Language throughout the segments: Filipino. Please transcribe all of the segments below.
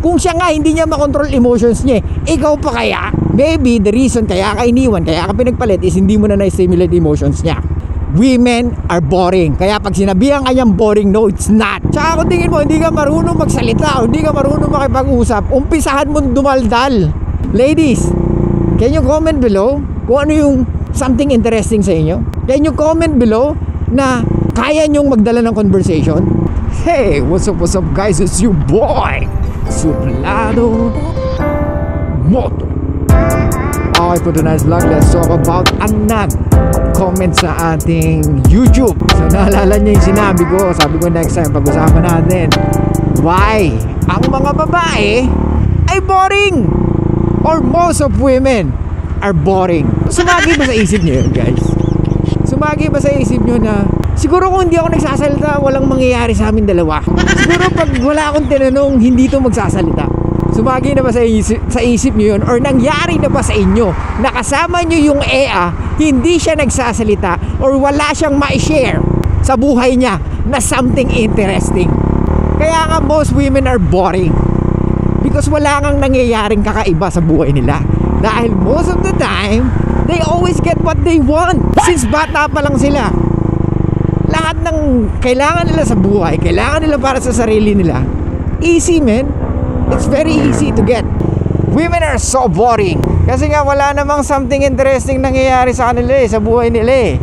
Kung siya nga hindi niya makontrol emotions niya, ikaw pa kaya? Maybe the reason kaya ka iniwan, kaya ka pinagpalit is hindi mo na na-stimulate emotions niya. Women are boring. Kaya pag sinabihan ka niyang boring, no, it's not. Tsaka kung tingin mo, hindi ka marunong magsalita o hindi ka marunong makipag-usap, umpisahan mo dumaldal. Ladies, can you comment below kung ano yung something interesting sa inyo? Can you comment below na kaya niyong magdala ng conversation? Hey, what's up guys? It's your boy, Suplado Moto. Okay, for tonight's vlog, let's talk about ang nag-comment sa ating YouTube. So naalala niyo yung sinabi ko, sabi ko next time pag-usapan natin why ang mga babae ay boring, or most of women are boring. Sumagi ba sa isip niyo yun, guys? Sumagi ba sa isip niyo na siguro kung hindi ako nagsasalita, walang mangyayari sa amin dalawa? Siguro pag wala akong tinanong, hindi to magsasalita. Sumagi na ba sa isip nyo yun? Or nangyari na ba sa inyo? Nakasama nyo yung Ea, hindi siya nagsasalita or wala siyang ma-share sa buhay niya na something interesting. Kaya nga most women are boring because wala kang nangyayaring kakaiba sa buhay nila. Dahil most of the time, they always get what they want. Since bata pa lang sila, lahat ng kailangan nila sa buhay, kailangan nila para sa sarili nila, easy, man. It's very easy to get. Women are so boring kasi nga wala namang something interesting nangyayari sa kanila sa buhay nila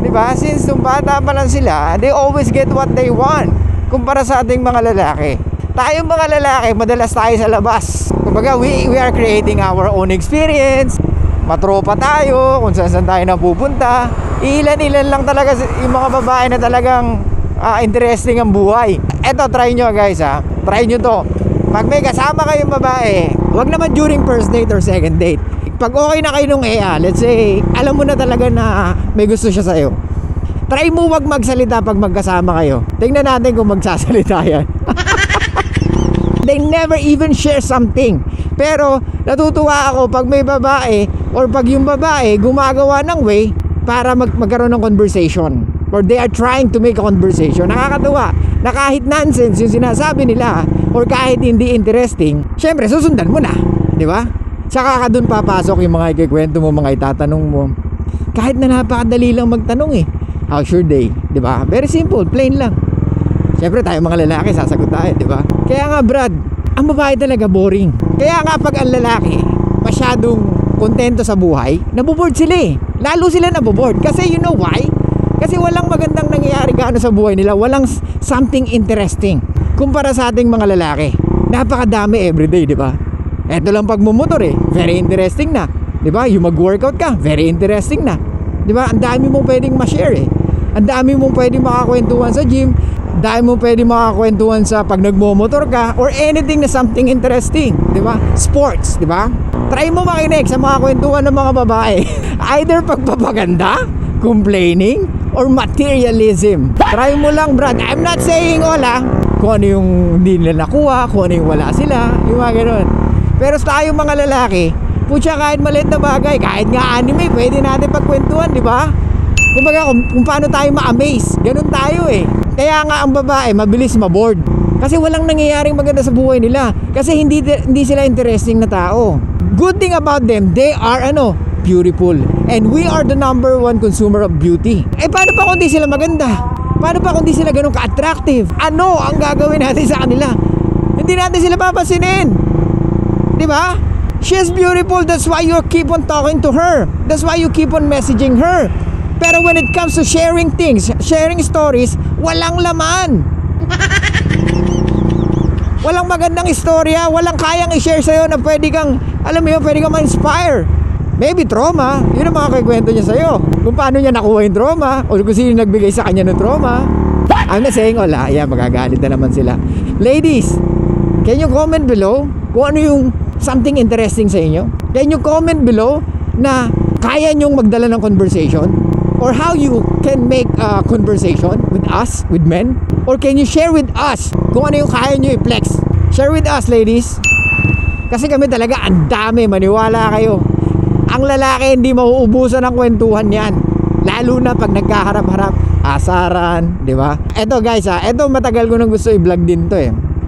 diba? Since nung bata pa lang sila, they always get what they want kumpara sa ating mga lalaki. Tayong mga lalaki, madalas tayo sa labas. Kumbaga, we are creating our own experience. Matropa tayo kung saan tayo napupunta. Ilan-ilan lang talaga yung mga babae na talagang interesting ang buhay. Eto, try nyo guys try nyo to. Pag may kasama kayong babae, wag naman during first date or second date. Pag okay na kayo nung Ea, let's say, alam mo na talaga na may gusto siya sa'yo, try mo wag magsalita pag magkasama kayo. Tingnan natin kung magsasalita yan. They never even share something. Pero natutuwa ako pag may babae or pag yung babae gumagawa ng way para magkaroon ng conversation, or they are trying to make a conversation. Nakakatuwa na kahit nonsense yung sinasabi nila or kahit hindi interesting, syempre susundan mo na, di ba? Tsaka ka dun papasok yung mga ikikwento mo, mga itatanong mo. Kahit na napakadali lang magtanong how's your day, di ba? Very simple, plain lang. Syempre tayo mga lalaki sasagot tayo, di ba? Kaya nga Brad, ang babae talaga boring. Kaya nga pag ang lalaki masyadong kontento sa buhay, naboboard sila lalo sila naboboard. Kasi you know why? Kasi walang magandang nangyayari gaano sa buhay nila. Walang something interesting kumpara sa ating mga lalaki. Napakadami everyday, di ba? Eto lang pagmumotor very interesting na, di ba? Yung mag-workout ka, very interesting na, di ba? Ang dami mong pwedeng ma-share Ang dami mong pwedeng makakwentuhan sa gym, dami mong pwedeng makakwentuhan sa pag nagmumotor ka, or anything na something interesting, di ba? Sports, di ba? Try mo makinig sa mga kwentuhan ng mga babae. Either pagpapaganda, complaining, or materialism. Try mo lang, Brad. I'm not saying all kung ano yung hindi nila nakuha, kung ano yung wala sila, yung mga ganun. Pero sa tayong mga lalaki, putya, kahit maliit na bagay, kahit nga anime, pwede natin pagkwentuhan, di ba? Kumbaga, kung paano tayo ma-amaze, ganun tayo Kaya nga ang babae, mabilis ma-bored. Kasi walang nangyayaring maganda sa buhay nila. Kasi hindi sila interesting na tao. Good thing about them, they are beautiful. And we are the number one consumer of beauty. Paano pa kung di sila maganda? Paano pa kung di sila ganun ka-attractive? Ano ang gagawin natin sa kanila? Hindi natin sila papansinin. Di ba? She's beautiful, that's why you keep on talking to her. That's why you keep on messaging her. Pero when it comes to sharing things, sharing stories, walang laman. Walang magandang istorya, walang kayang i-share sa'yo na pwede kang, alam mo yun, pwede kang ma-inspire. Maybe trauma, yun ang mga kikwento niya sa'yo. Kung paano niya nakuha yung trauma, o kung sino nagbigay sa kanya ng trauma. I'm not saying wala, magagalit na naman sila. Ladies, can you comment below kung ano yung something interesting sa inyo? Can you comment below na kaya nyong magdala ng conversation? Or how you can make a conversation with us, with men? Or can you share with us kung ano yung kaya nyo i-flex? Share with us, ladies. Kasi kami talaga ang dami, maniwala kayo. Ang lalaki hindi mauubusan ng kwentuhan yan. Lalo na pag nagkaharap-harap, asaran, di ba? Eto guys eto matagal ko nang gusto i-vlog din to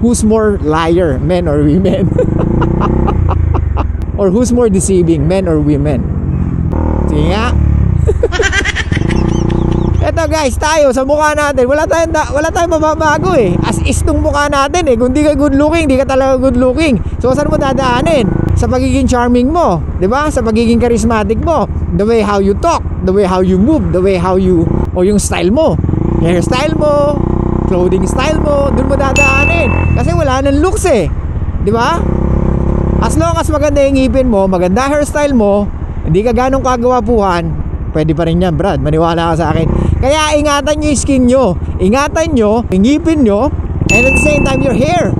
Who's more liar, men or women? Or who's more deceiving, men or women? Sige nga. Eto guys, tayo sa mukha natin, wala tayong mababago eh. As is tong mukha natin eh. Kung di ka good looking, di ka talaga good looking. So saan mo dadaanin? Sa pagiging charming mo, di ba? Sa pagiging charismatic mo, the way how you talk, the way how you move, the way how you, o yung style mo, hairstyle mo, clothing style mo, dun mo dadaanin. Kasi wala nang looks eh, di ba? As long as maganda yung ngipin mo, maganda hairstyle mo, hindi ka ganong kagawapuhan, pwede pa rin yan, Brad, maniwala ka sa akin. Kaya ingatan nyo yung skin nyo, ingatan nyo yung ngipin nyo, and at the same time your hair.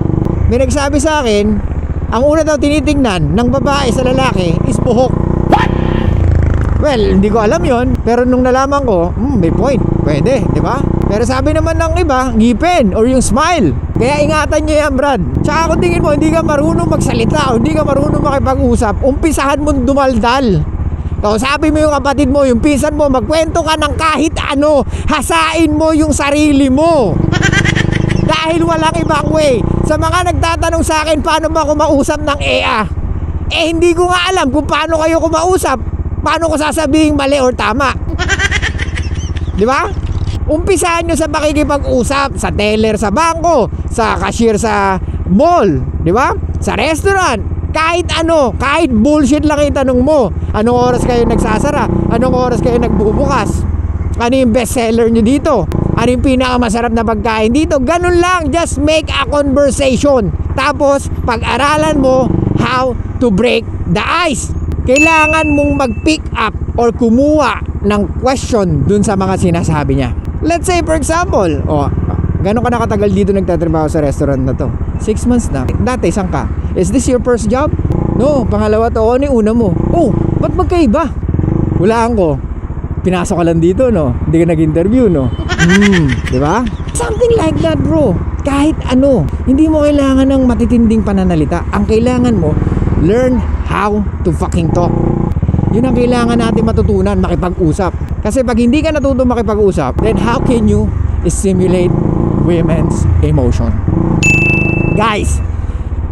May nagsabi sa akin, ang una daw tinitingnan ng babae sa lalaki is buhok. What? Well, hindi ko alam yon, pero nung nalaman ko, may point, pwede, di ba? Pero sabi naman ng iba, ngipin or yung smile. Kaya ingatan nyo yan, Brad. Tsaka kung tingin mo, hindi ka marunong magsalita o hindi ka marunong makipag-usap, umpisahan mo dumaldal. Kausapin mo yung kapatid mo, yung pinsan mo, magkwento ka ng kahit ano, hasain mo yung sarili mo. Dahil walang ibang way. Sa mga nagtatanong sa akin, paano ba kumausap ng EA? Eh hindi ko nga alam kung paano kayo kumausap. Paano ko sasabihin mali or tama? Di ba? Umpisahan nyo sa pakikipag-usap, sa teller sa bangko, sa cashier sa mall, di ba? Sa restaurant, kahit ano, kahit bullshit lang yung tanong mo. Anong oras kayo nagsasara? Anong oras kayo nagbubukas? Ano yung bestseller nyo dito? Ano yung pinakamasarap na pagkain dito? Ganun lang, just make a conversation. Tapos, pag-aralan mo how to break the ice. Kailangan mong mag-pick up or kumuha ng question dun sa mga sinasabi niya. Let's say for example, gano'n ka nakatagal dito nagtatrabaho sa restaurant na to? 6 months na. Dati, saan ka? Is this your first job? No, pangalawa to. Ano yung una mo? Oh, ba't magkaiba? Hulaan ko. Pinasok ka lang dito, no? Hindi ka nag-interview, no? Di ba? Something like that, bro. Kahit ano. Hindi mo kailangan ng matitinding pananalita. Ang kailangan mo, learn how to fucking talk. Yun ang kailangan natin matutunan, makipag-usap. Kasi pag hindi ka natutong makipag-usap, then how can you stimulate women's emotion? Guys,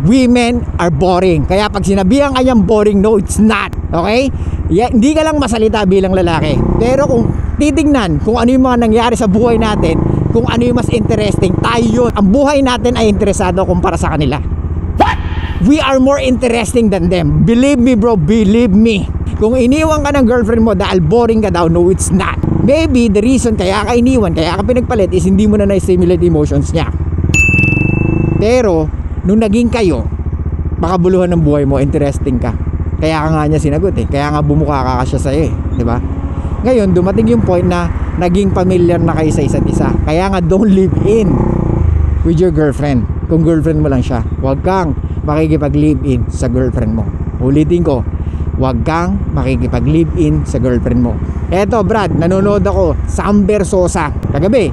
women are boring. Kaya pag sinabihan kanyang boring, no, it's not. Okay? Hindi ka lang masalita bilang lalaki. Pero kung titignan kung ano yung mga nangyari sa buhay natin, kung ano yung mas interesting, tayo yun. Ang buhay natin ay interesado kumpara sa kanila. What? We are more interesting than them. Believe me, bro, believe me. Kung iniwan ka ng girlfriend mo dahil boring ka daw, no, it's not. Maybe the reason kaya ka iniwan, kaya ka pinagpalit is hindi mo na na-stimulate emotions niya. Pero nung naging kayo, makabuluhan ng buhay mo, interesting ka. Kaya ka nga niya sinagot eh. Kaya nga bumuka ka siya sa'yo eh, di ba? Ngayon, dumating yung point na naging familiar na kayo sa isa't isa. Kaya nga, don't live in with your girlfriend. Kung girlfriend mo lang siya, huwag kang makikipag-live in sa girlfriend mo. Ulitin ko, huwag kang makikipag-live in sa girlfriend mo. Eto, Brad, nanonood ako, Sam Versosa. Kagabi,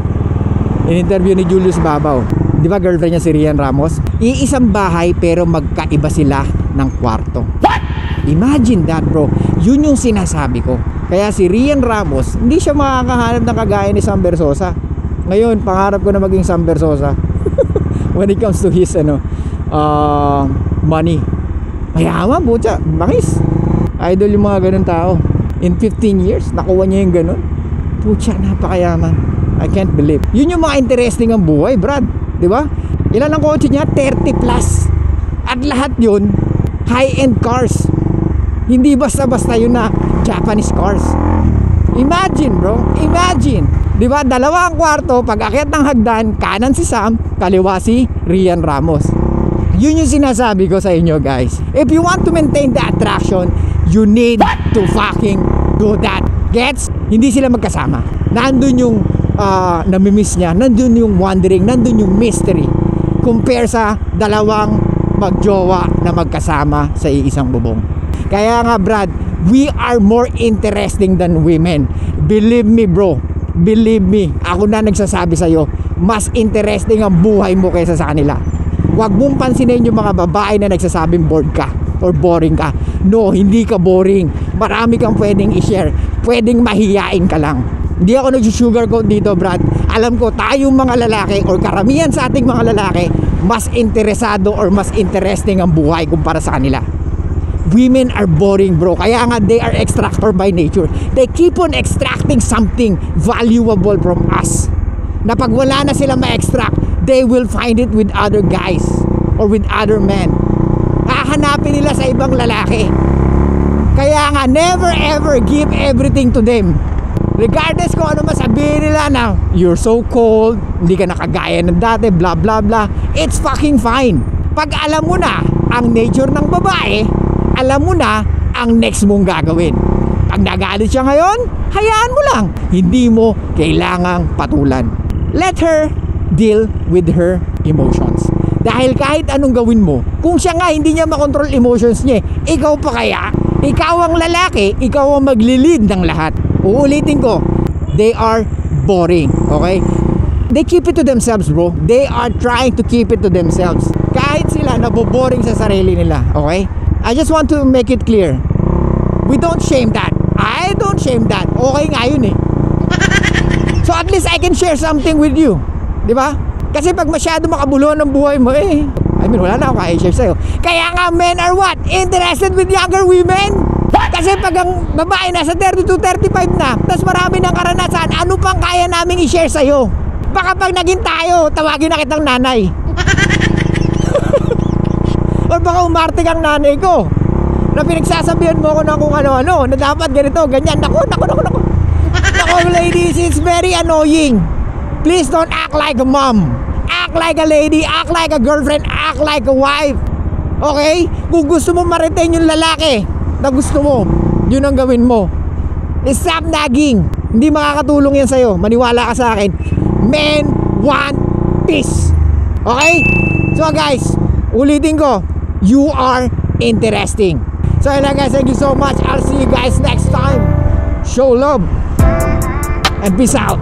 in-interview ni Julius Babaw. Di ba girlfriend niya si Rian Ramos? Iisang bahay pero magkaiba sila ng kwarto. What? Imagine that, bro. Yun yung sinasabi ko. Kaya si Rian Ramos, hindi siya makakahanap ng kagaya ni Sam Versosa. Ngayon, pangarap ko na maging Sam Versosa. When it comes to his money. Mayaman, butya, bangis. Idol yung mga ganun tao. In 15 years, nakuha niya yung ganun. Putya, napakayaman. I can't believe. Yun yung mga interesting ang buhay, Brad. Di ba? Ilan ang kotse niya? 30 plus. At lahat yun, high-end cars. Hindi basta-basta yun na Japanese cars. Imagine, bro. Imagine. Di ba? Dalawa ang kwarto, pag-akyat ng hagdan, kanan si Sam, kaliwa si Rian Ramos. Yun yung sinasabi ko sa inyo, guys. If you want to maintain the attraction, you need to fucking do that. Gets? Hindi sila magkasama. Nandun yung namimiss niya, nandun yung wondering, nandun yung mystery. Compare sa dalawang magjowa na magkasama sa iisang bubong. Kaya nga, Brad, we are more interesting than women. Believe me, bro. Believe me. Ako na nagsasabi sa'yo, mas interesting ang buhay mo kaysa sa kanila. Huwag mong pansinin yung mga babae na nagsasabing bored ka or boring ka. No, hindi ka boring. Marami kang pwedeng i-share. Pwedeng mahiyain ka lang. Hindi ako nag-sugarcoat dito, Brad. Alam ko, tayong mga lalaki or karamihan sa ating mga lalaki, mas interesado or mas interesting ang buhay kumpara sa kanila. Women are boring, bro. Kaya nga they are extractor by nature. They keep on extracting something valuable from us. Na pag wala na sila ma-extract, they will find it with other guys or with other men. Hahanapin nila sa ibang lalaki. Kaya nga, never ever give everything to them. Regardless kung ano masabihin nila na you're so cold, hindi ka nakagaya ng dati, blah blah blah, it's fucking fine. Pag alam mo na ang nature ng babae, alam mo na ang next mong gagawin. Pag nagalit siya ngayon, hayaan mo lang. Hindi mo kailangang patulan. Let her deal with her emotions. Dahil kahit anong gawin mo, kung siya nga hindi niya makontrol emotions niya, ikaw pa kaya? Ikaw ang lalaki, ikaw ang magli-lead ng lahat. Uulitin ko, they are boring, okay? They keep it to themselves, bro. They are trying to keep it to themselves. Kahit sila naboboring sa sarili nila, okay? I just want to make it clear. We don't shame that. I don't shame that. Okay nga yun eh. So at least I can share something with you. Di ba? Kasi pag masyado makabuluhan ng buhay mo eh, I mean, wala na ako kaya share sa'yo. Kaya nga men are what? Interested with younger women? Kasi pag ang babae nasa 32-35 na, tapos marami ng karanasan, ano pang kaya naming i-share sa'yo? Baka pag naging tayo, tawagin na kitang nanay. Or baka umarte kang nanay ko na pinagsasabihan mo ko ng kung ano-ano, na dapat ganito, ganyan. Naku. Naku ladies, it's very annoying. Please don't act like a mom. Act like a lady, act like a girlfriend, act like a wife. Okay? Kung gusto mo ma-retain yung lalaki na gusto mo, yun ang gawin mo. Stop nagging. Hindi makakatulong yan sa'yo. Maniwala ka sa akin. Men want peace. Okay? So guys, ulitin ko, you are interesting. So yun lang guys, thank you so much. I'll see you guys next time. Show love and peace out.